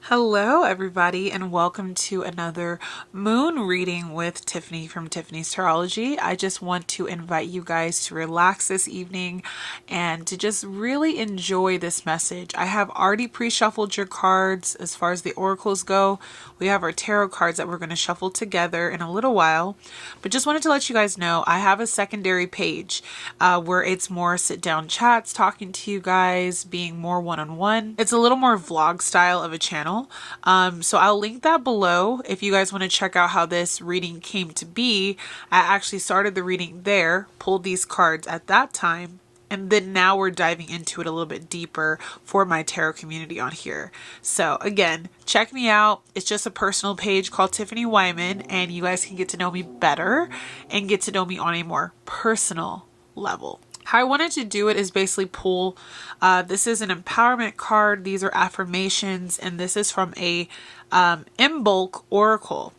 Hello, everybody, and welcome to another moon reading with Tiffany from Tiffany's Tarology. I just want to invite you guys to relax this evening and to just really enjoy this message. I have already pre-shuffled your cards as far as the oracles go. We have our tarot cards that we're going to shuffle together in a little while, but just wanted to let you guys know I have a secondary page where it's more sit-down chats, talking to you guys, being more one-on-one. It's a little more vlog style of a channel. So I'll link that below if you guys want to check out how this reading came to be. I actually started the reading there, pulled these cards at that time, and then now we're diving into it a little bit deeper for my tarot community on here. So again, check me out. It's just a personal page called Tiffany Wyman, and you guys can get to know me better and get to know me on a more personal level. How I wanted to do it is basically pull, this is an empowerment card, these are affirmations, and this is from a Imbolc oracle.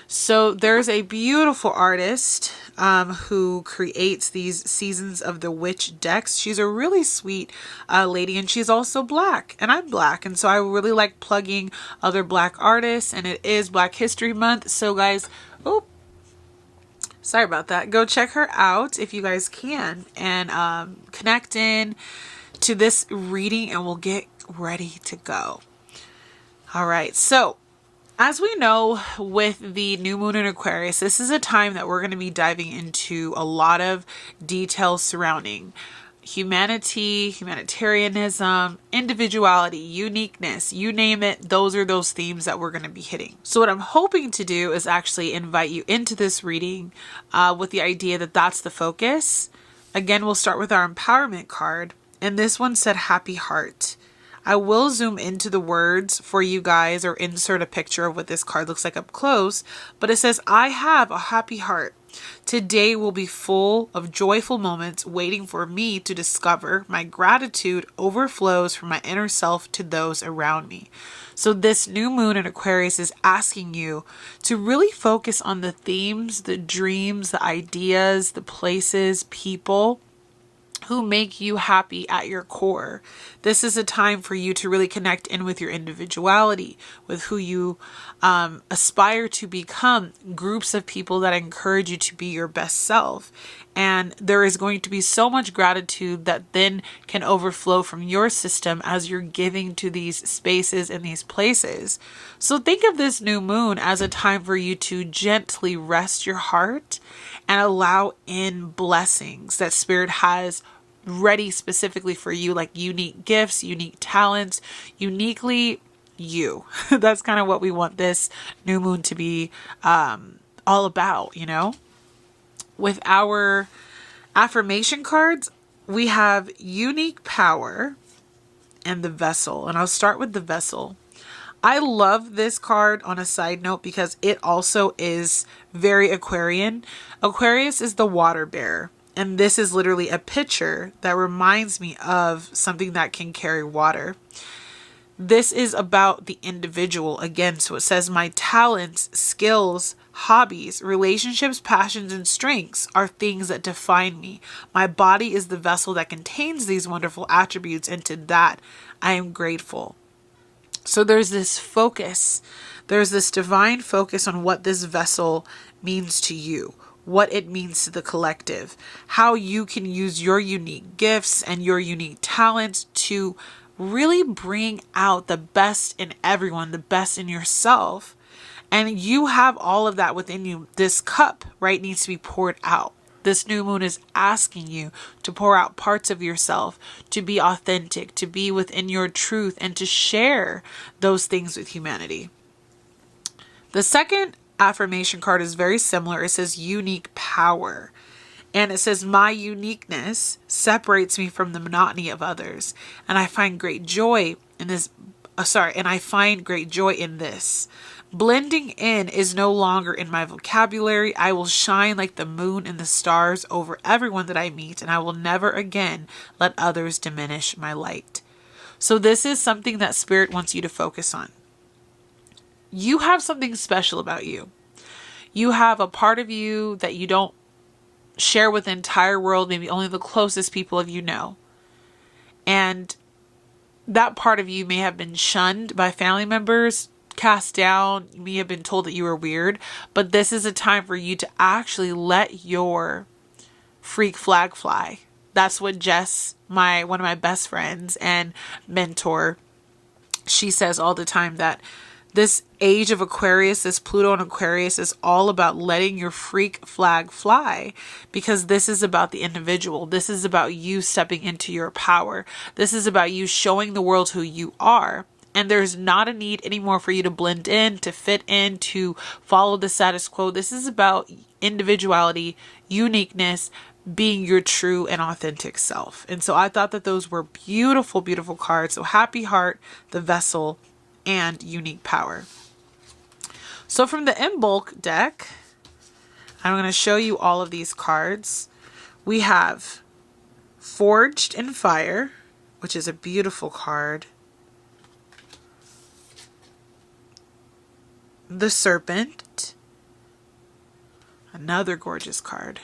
So there's a beautiful artist who creates these Seasons of the Witch decks. She's a really sweet lady, and she's also Black, and I'm Black, and so I really like plugging other Black artists, and it is Black History Month. So guys, sorry about that. Go check her out if you guys can, and connect in to this reading, and we'll get ready to go. All right. So as we know, with the new moon in Aquarius, this is a time that we're going to be diving into a lot of details surrounding humanity, humanitarianism, individuality, uniqueness, you name it. Those are those themes that we're going to be hitting. So what I'm hoping to do is actually invite you into this reading with the idea that that's the focus. Again, we'll start with our empowerment card, and this one said happy heart. I will zoom into the words for you guys or insert a picture of what this card looks like up close, but it says, I have a happy heart. Today will be full of joyful moments waiting for me to discover. My gratitude overflows from my inner self to those around me. So this new moon in Aquarius is asking you to really focus on the themes, the dreams, the ideas, the places, people who make you happy at your core. This is a time for you to really connect in with your individuality, with who you aspire to become, groups of people that encourage you to be your best self. And there is going to be so much gratitude that then can overflow from your system as you're giving to these spaces and these places. So think of this new moon as a time for you to gently rest your heart and allow in blessings that Spirit has ready specifically for you, like unique gifts, unique talents, uniquely you. That's kind of what we want this new moon to be all about, you know? With our affirmation cards, we have unique power and the vessel. And I'll start with the vessel. I love this card on a side note because it also is very Aquarian. Aquarius is the water bearer. And this is literally a picture that reminds me of something that can carry water. This is about the individual again. So it says my talents, skills, hobbies, relationships, passions, and strengths are things that define me. My body is the vessel that contains these wonderful attributes, and to that I am grateful. So there's this focus. There's this divine focus on what this vessel means to you, what it means to the collective, how you can use your unique gifts and your unique talents to really bring out the best in everyone, the best in yourself. And you have all of that within you. This cup, right, needs to be poured out. This new moon is asking you to pour out parts of yourself, to be authentic, to be within your truth, and to share those things with humanity. The second affirmation card is very similar. It says unique power. And it says, my uniqueness separates me from the monotony of others. And I find great joy in this. Blending in is no longer in my vocabulary. I will shine like the moon and the stars over everyone that I meet, and I will never again let others diminish my light. So this is something that Spirit wants you to focus on. You have something special about you. You have a part of you that you don't share with the entire world, maybe only the closest people of you know. And that part of you may have been shunned by family members, cast down. You may have been told that you were weird, but this is a time for you to actually let your freak flag fly. That's what Jess, one of my best friends and mentor, she says all the time, that this age of Aquarius, this Pluto and Aquarius, is all about letting your freak flag fly, because this is about the individual. This is about you stepping into your power. This is about you showing the world who you are. And there's not a need anymore for you to blend in, to fit in, to follow the status quo. This is about individuality, uniqueness, being your true and authentic self. And so I thought that those were beautiful, beautiful cards. So Happy Heart, the Vessel, and Unique Power. So from the in bulk deck, I'm going to show you all of these cards. We have Forged in Fire, which is a beautiful card. The Serpent, another gorgeous card.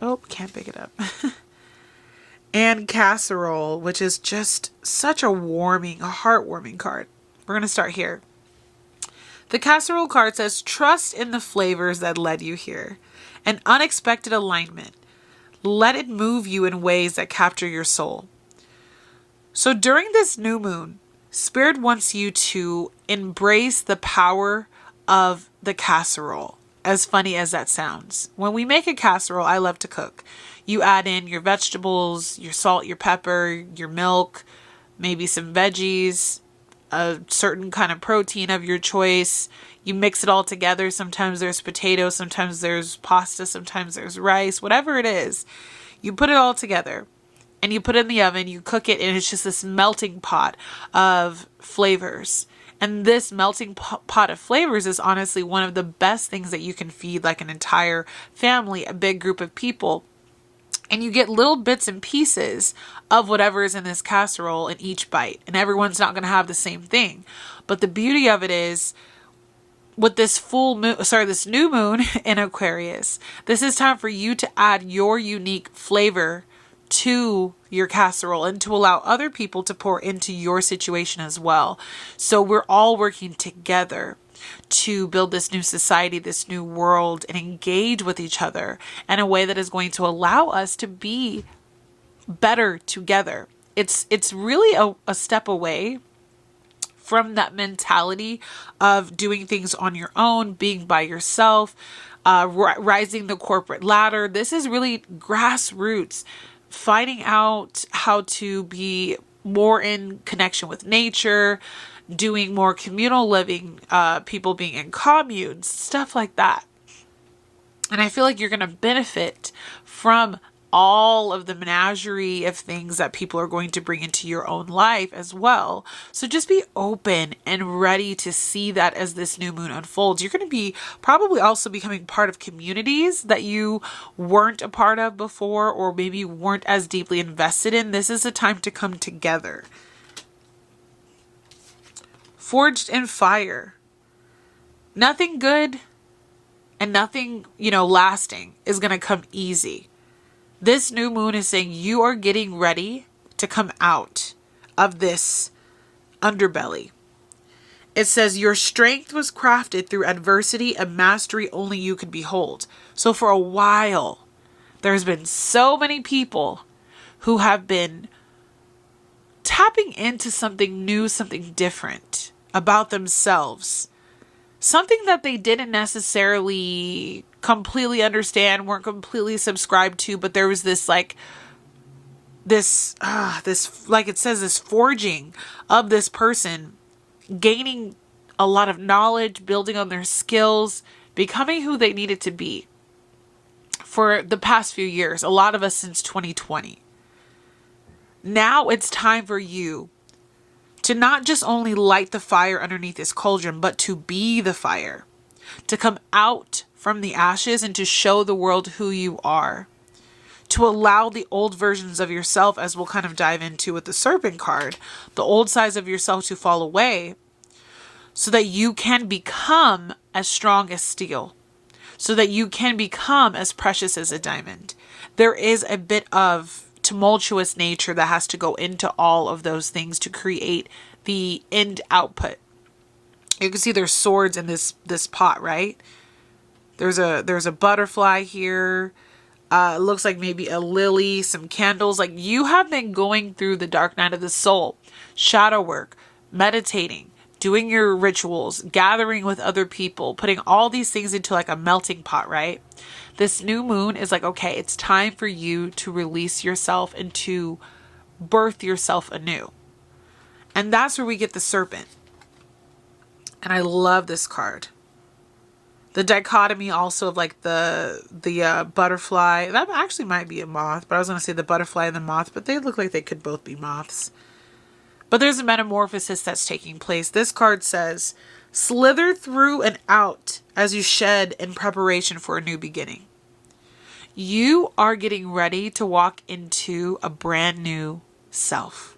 Oh, can't pick it up. And Casserole, which is just such a heartwarming card. We're going to start here. The Casserole card says, trust in the flavors that led you here. An unexpected alignment. Let it move you in ways that capture your soul. So during this new moon, Spirit wants you to embrace the power of the casserole. As funny as that sounds. When we make a casserole, I love to cook. You add in your vegetables, your salt, your pepper, your milk, maybe some veggies, a certain kind of protein of your choice. You mix it all together. Sometimes there's potatoes, sometimes there's pasta, sometimes there's rice, whatever it is. You put it all together and you put it in the oven, you cook it, and it's just this melting pot of flavors. And this melting pot of flavors is honestly one of the best things that you can feed like an entire family, a big group of people. And you get little bits and pieces of whatever is in this casserole in each bite. And everyone's not going to have the same thing. But the beauty of it is, with this this new moon in Aquarius, this is time for you to add your unique flavor to your casserole and to allow other people to pour into your situation as well. So we're all working together to build this new society, this new world, and engage with each other in a way that is going to allow us to be better together. It's really a step away from that mentality of doing things on your own, being by yourself, rising the corporate ladder. This is really grassroots, finding out how to be more in connection with nature, doing more communal living, people being in communes, stuff like that. And I feel like you're going to benefit from all of the menagerie of things that people are going to bring into your own life as well. So just be open and ready to see that as this new moon unfolds. You're going to be probably also becoming part of communities that you weren't a part of before, or maybe weren't as deeply invested in. This is a time to come together. Forged in Fire. Nothing good and nothing, lasting is going to come easy. This new moon is saying you are getting ready to come out of this underbelly. It says your strength was crafted through adversity and mastery only you could behold. So for a while, there's been so many people who have been tapping into something new, something different about themselves. Something that they didn't necessarily completely understand, weren't completely subscribed to, but there was this forging of this person, gaining a lot of knowledge, building on their skills, becoming who they needed to be for the past few years, a lot of us since 2020. Now it's time for you to not just only light the fire underneath this cauldron, but to be the fire, to come out from the ashes and to show the world who you are, to allow the old versions of yourself, as we'll kind of dive into with the Serpent card, the old sides of yourself to fall away, so that you can become as strong as steel, so that you can become as precious as a diamond. There is a bit of tumultuous nature that has to go into all of those things to create the end output. You can see there's swords in this pot, right? There's a butterfly here. It looks like maybe a lily, some candles. Like, you have been going through the dark night of the soul, shadow work, meditating, doing your rituals, gathering with other people, putting all these things into like a melting pot, right? This new moon is like, okay, it's time for you to release yourself and to birth yourself anew. And that's where we get the serpent. And I love this card. The dichotomy also of like the butterfly. That actually might be a moth, but I was going to say the butterfly and the moth, but they look like they could both be moths. But there's a metamorphosis that's taking place. This card says, slither through and out as you shed in preparation for a new beginning. You are getting ready to walk into a brand new self.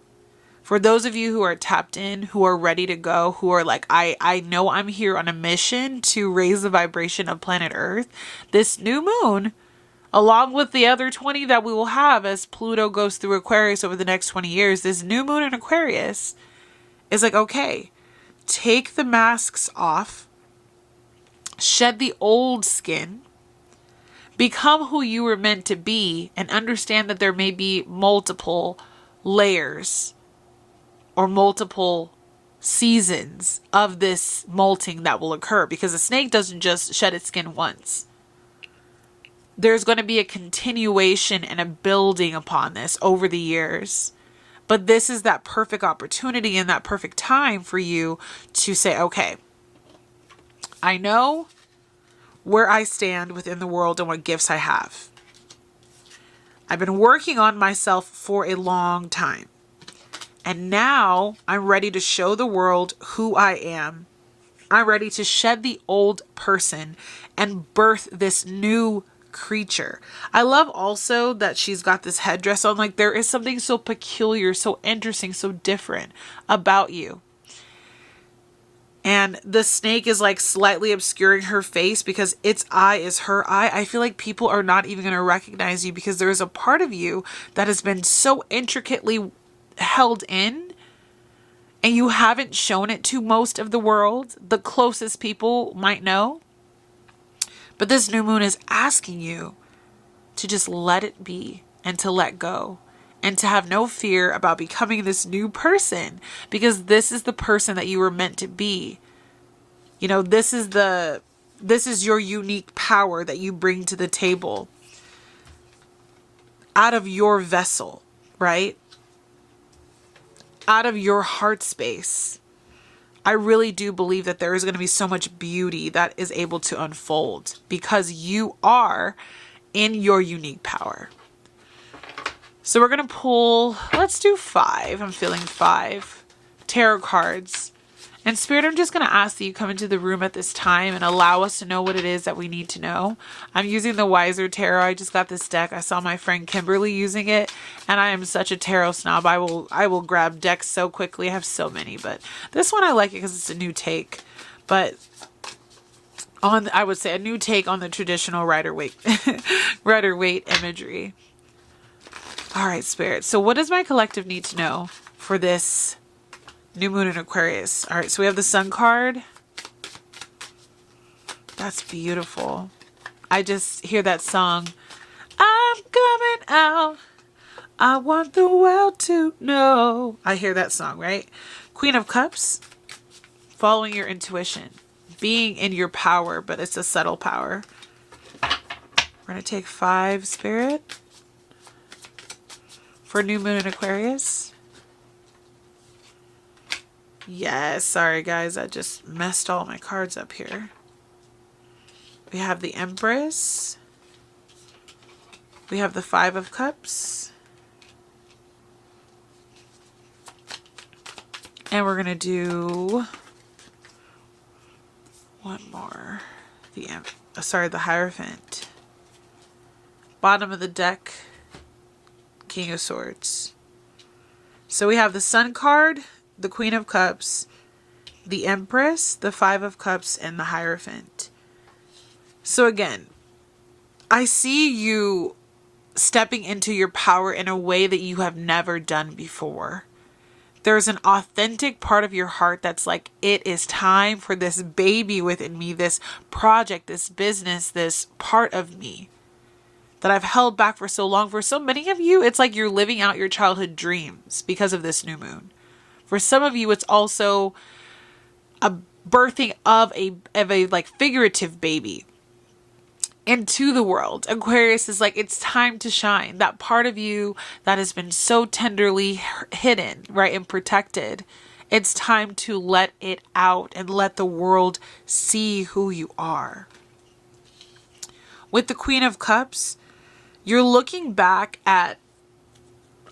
For those of you who are tapped in, who are ready to go, who are like, I know I'm here on a mission to raise the vibration of planet Earth, this new moon, along with the other 20 that we will have as Pluto goes through Aquarius over the next 20 years, this new moon in Aquarius is like, okay, take the masks off, shed the old skin, become who you were meant to be, and understand that there may be multiple layers or multiple seasons of this molting that will occur, because a snake doesn't just shed its skin once. There's going to be a continuation and a building upon this over the years. But this is that perfect opportunity and that perfect time for you to say, okay, I know where I stand within the world and what gifts I have. I've been working on myself for a long time. And now I'm ready to show the world who I am. I'm ready to shed the old person and birth this new creature. I love also that she's got this headdress on. Like, there is something so peculiar, so interesting, so different about you. And the snake is like slightly obscuring her face because its eye is her eye. I feel like people are not even going to recognize you because there is a part of you that has been so intricately held in and you haven't shown it to most of the world. The closest people might know. But this new moon is asking you to just let it be and to let go and to have no fear about becoming this new person, because this is the person that you were meant to be. You know, this is your unique power that you bring to the table out of your vessel, right? Out of your heart space. I really do believe that there is going to be so much beauty that is able to unfold because you are in your unique power. So we're going to pull, let's do 5. I'm feeling 5 tarot cards. And Spirit, I'm just going to ask that you come into the room at this time and allow us to know what it is that we need to know. I'm using the Wiser Tarot. I just got this deck. I saw my friend Kimberly using it, and I am such a tarot snob. I will grab decks so quickly. I have so many, but this one I like it because it's a new take. But I would say a new take on the traditional Rider-Waite imagery. All right, Spirit. So what does my collective need to know for this new moon in Aquarius? All right, so we have the Sun card. That's beautiful. I just hear that song. I'm coming out. I want the world to know. I hear that song, right? Queen of Cups. Following your intuition. Being in your power, but it's a subtle power. We're going to take 5, Spirit. For new moon in Aquarius. Yes, sorry guys, I just messed all my cards up here. We have the Empress. We have the 5 of Cups. And we're going to do one more. The Hierophant. Bottom of the deck. King of Swords. So we have the Sun card, the Queen of Cups, the Empress, the 5 of Cups, and the Hierophant. So again, I see you stepping into your power in a way that you have never done before. There's an authentic part of your heart that's like, it is time for this baby within me, this project, this business, this part of me that I've held back for so long. For so many of you, it's like you're living out your childhood dreams because of this new moon. For some of you, it's also a birthing of a like figurative baby into the world. Aquarius is like, it's time to shine. That part of you that has been so tenderly hidden, right, and protected. It's time to let it out and let the world see who you are. With the Queen of Cups, you're looking back at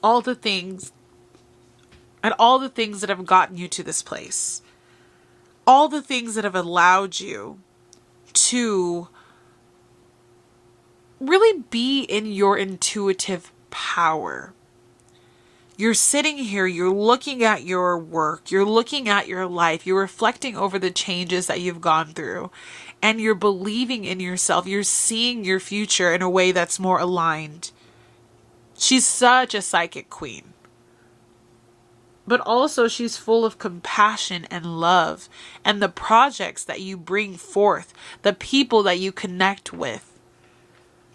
all the things that have gotten you to this place. All the things that have allowed you to really be in your intuitive power. You're sitting here, you're looking at your work, you're looking at your life, you're reflecting over the changes that you've gone through, and you're believing in yourself. You're seeing your future in a way that's more aligned. She's such a psychic queen. But also she's full of compassion and love, and the projects that you bring forth, the people that you connect with,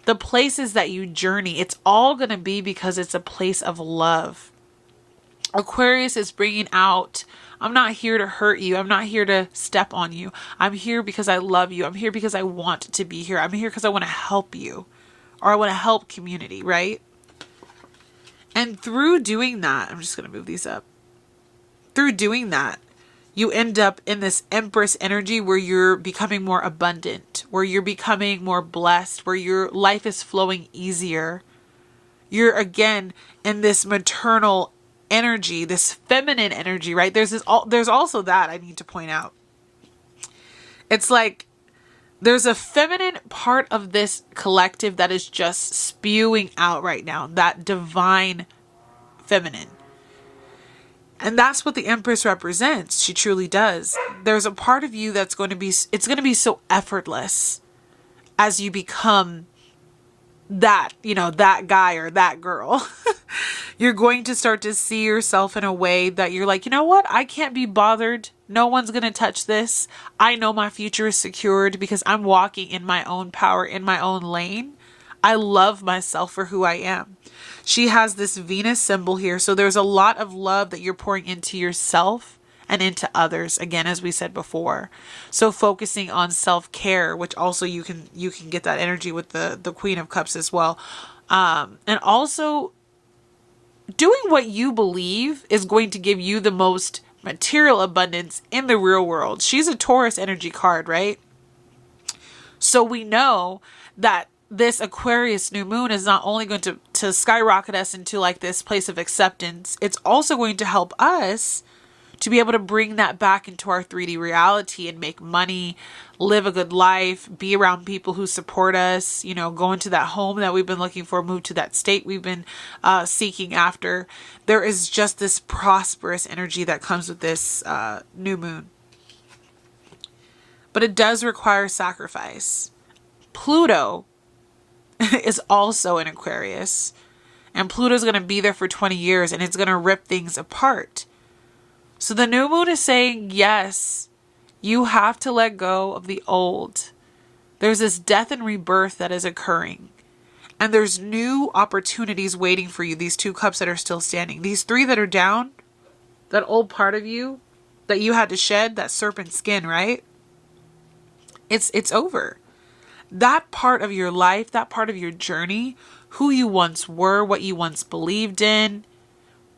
the places that you journey, it's all going to be because it's a place of love. Aquarius is bringing out, I'm not here to hurt you. I'm not here to step on you. I'm here because I love you. I'm here because I want to be here. I'm here because I want to help you, or I want to help community, right? And through doing that, I'm just going to move these up. Through doing that, you end up in this Empress energy where you're becoming more abundant, where you're becoming more blessed, where your life is flowing easier. You're again in this maternal energy, this feminine energy, right? There's also that I need to point out. It's like there's a feminine part of this collective that is just spewing out right now, that divine feminine. And that's what the Empress represents. She truly does. There's a part of you that's going to be, it's going to be so effortless as you become that, that guy or that girl. You're going to start to see yourself in a way that you're like, you know what? I can't be bothered. No one's going to touch this. I know my future is secured because I'm walking in my own power, in my own lane. I love myself for who I am. She has this Venus symbol here. So there's a lot of love that you're pouring into yourself and into others. Again, as we said before. So focusing on self-care, which also you can get that energy with the Queen of Cups as well. And also doing what you believe is going to give you the most material abundance in the real world. She's a Taurus energy card, right? So we know that this Aquarius new moon is not only going to skyrocket us into like this place of acceptance, it's also going to help us to be able to bring that back into our 3D reality and make money, live a good life, be around people who support us, go into that home that we've been looking for, move to that state we've been seeking after. There is just this prosperous energy that comes with this new moon. But it does require sacrifice. Pluto is also in Aquarius, and Pluto's going to be there for 20 years and it's going to rip things apart. So the new moon is saying, yes, you have to let go of the old. There's this death and rebirth that is occurring, and there's new opportunities waiting for you. These 2 cups that are still standing, these 3 that are down, that old part of you that you had to shed, that serpent skin, right? It's over. That part of your life, that part of your journey, who you once were, what you once believed in,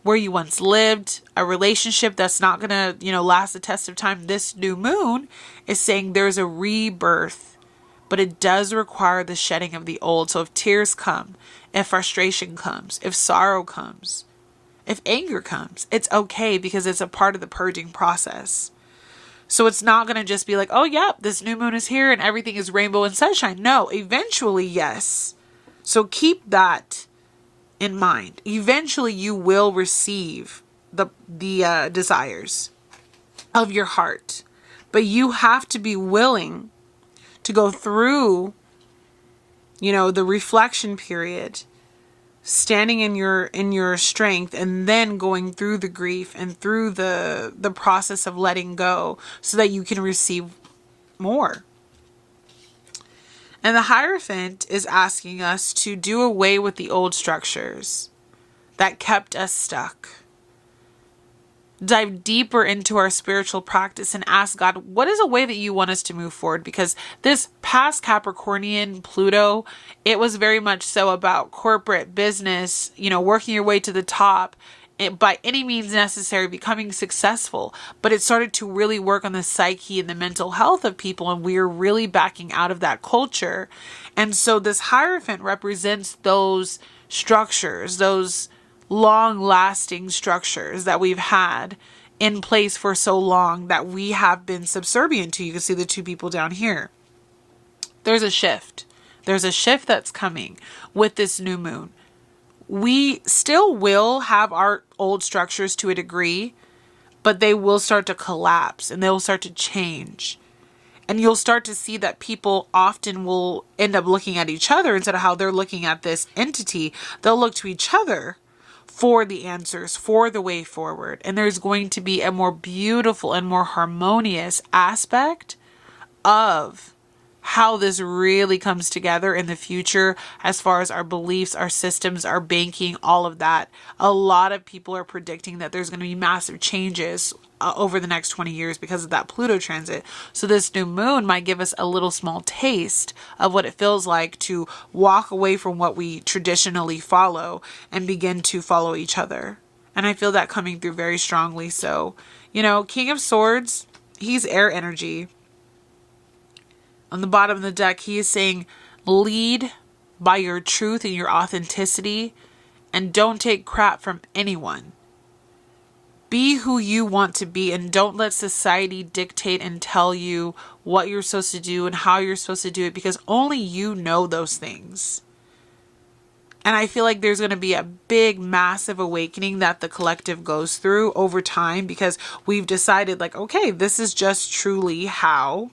where you once lived, a relationship that's not going to, last the test of time. This new moon is saying there's a rebirth, but it does require the shedding of the old. So if tears come, if frustration comes, if sorrow comes, if anger comes, it's okay because it's a part of the purging process. So it's not going to just be like, oh, yeah, this new moon is here and everything is rainbow and sunshine. No, eventually, yes. So keep that in mind. Eventually, you will receive the desires of your heart. But you have to be willing to go through, the reflection period standing in your strength, and then going through the grief and through the process of letting go so that you can receive more. And the Hierophant is asking us to do away with the old structures that kept us stuck. Dive deeper into our spiritual practice and ask God, what is a way that you want us to move forward? Because this past Capricornian Pluto, it was very much so about corporate business, working your way to the top, by any means necessary, becoming successful. But it started to really work on the psyche and the mental health of people, and we are really backing out of that culture. And so this Hierophant represents those structures, those long-lasting structures that we've had in place for so long that we have been subservient to. You can see the two people down here. There's a shift. There's a shift that's coming with this new moon. We still will have our old structures to a degree, but they will start to collapse and they will start to change. And you'll start to see that people often will end up looking at each other instead of how they're looking at this entity. They'll look to each other for the answers, for the way forward. And there's going to be a more beautiful and more harmonious aspect of how this really comes together in the future as far as our beliefs, our systems, our banking, all of that. A lot of people are predicting that there's going to be massive changes over the next 20 years because of that Pluto transit. So this new moon might give us a little small taste of what it feels like to walk away from what we traditionally follow and begin to follow each other. And I feel that coming through very strongly. So, King of Swords, he's air energy. On the bottom of the deck, he is saying, lead by your truth and your authenticity, and don't take crap from anyone. Be who you want to be, and don't let society dictate and tell you what you're supposed to do and how you're supposed to do it, because only you know those things. And I feel like there's going to be a big, massive awakening that the collective goes through over time, because we've decided, like, okay, this is just truly how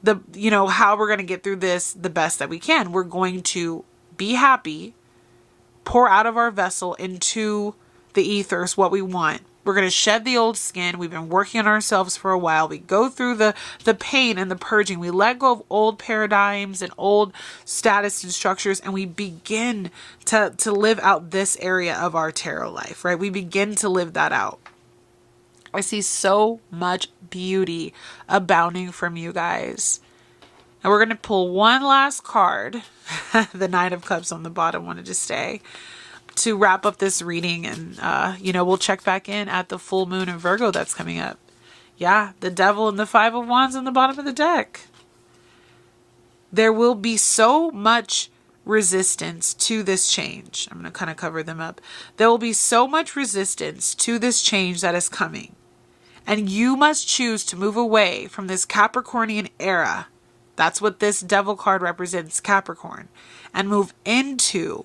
how we're going to get through this the best that we can. We're going to be happy, pour out of our vessel into the ethers what we want. We're going to shed the old skin. We've been working on ourselves for a while. We go through the pain and the purging. We let go of old paradigms and old status and structures, and we begin to live out this area of our tarot life, right? We begin to live that out. I see so much beauty abounding from you guys. And we're going to pull one last card. The Nine of Cups on the bottom wanted to stay to wrap up this reading. And, we'll check back in at the full moon in Virgo that's coming up. Yeah, the Devil and the Five of Wands on the bottom of the deck. There will be so much resistance to this change. I'm going to kind of cover them up. There will be so much resistance to this change that is coming. And you must choose to move away from this Capricornian era. That's what this Devil card represents, Capricorn. And move into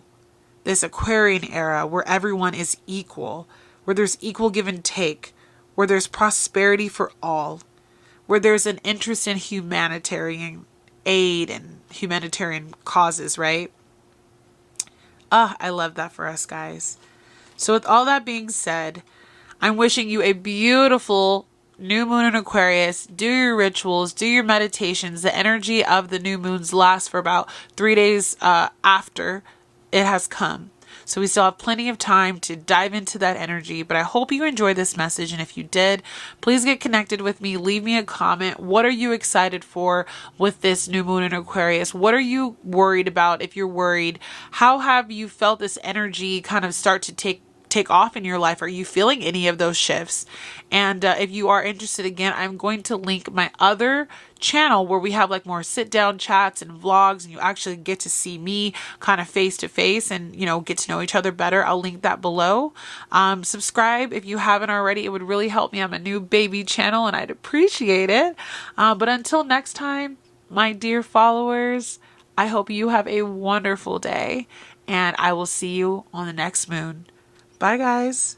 this Aquarian era where everyone is equal. Where there's equal give and take. Where there's prosperity for all. Where there's an interest in humanitarian aid and humanitarian causes, right? I love that for us, guys. So with all that being said, I'm wishing you a beautiful new moon in Aquarius. Do your rituals, do your meditations. The energy of the new moons lasts for about 3 days after it has come. So we still have plenty of time to dive into that energy. But I hope you enjoyed this message. And if you did, please get connected with me. Leave me a comment. What are you excited for with this new moon in Aquarius? What are you worried about? If you're worried, how have you felt this energy kind of start to take off in your life? Are you feeling any of those shifts? And if you are interested, again, I'm going to link my other channel where we have like more sit down chats and vlogs, and you actually get to see me kind of face to face and, get to know each other better. I'll link that below. Subscribe if you haven't already. It would really help me. I'm a new baby channel and I'd appreciate it. But until next time, my dear followers, I hope you have a wonderful day, and I will see you on the next moon. Bye, guys.